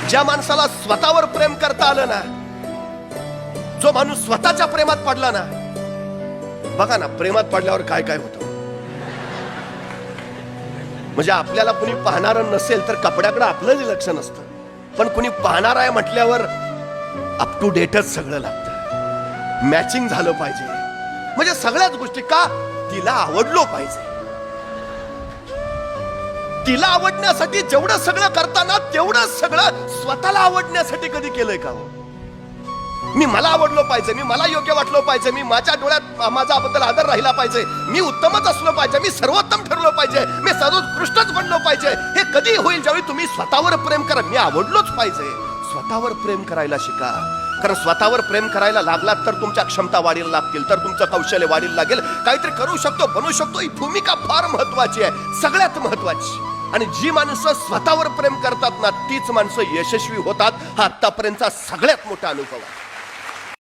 ज्या माणसाला स्वतःवर प्रेम करता आलं ना, जो माणूस स्वतःच्या प्रेमात पडला ना, बघा ना प्रेमात पडल्यावर काय काय होतं. म्हणजे आपल्याला कुणी पाहणार नसेल तर कपड्याकडे आपलंच लक्ष नसतं, पण कुणी पाहणार आहे म्हटल्यावर अप टू डेटच सगळं लागतं. मॅचिंग झालं पाहिजे, म्हणजे सगळ्याच गोष्टी. का? तिला आवडलो पाहिजे. तिला आवडण्यासाठी जेवढं सगळं करताना तेवढं सगळं स्वतःला आवडण्यासाठी कधी केलंय का हो? मी मला आवडलो पाहिजे, मी मला योग्य वाटलो पाहिजे, मी माझ्या डोळ्यात माझ्याबद्दल आदर राहिला पाहिजे, मी उत्तमच असलो पाहिजे, मी सर्वोत्तम ठरलो पाहिजे, मी सर्वोत्कृष्टच बनलो पाहिजे. हे कधी होईल? ज्यावेळी तुम्ही स्वतःवर प्रेम करा. मी आवडलोच पाहिजे. स्वतःवर प्रेम करायला शिका. कारण स्वतःवर प्रेम करायला लागलात तर तुमच्या क्षमता वाढीला लागतील, तर तुमचं कौशल्य वाढीला लागेल. काहीतरी करू शकतो, बनवू शकतो. ही भूमिका फार महत्वाची आहे, सगळ्यात महत्वाची. आणि जी माणसं स्वतःवर प्रेम करतात ना, तीच माणसं यशस्वी होतात. हा आतापर्यंतचा सगळ्यात मोठा अनुभव आहे.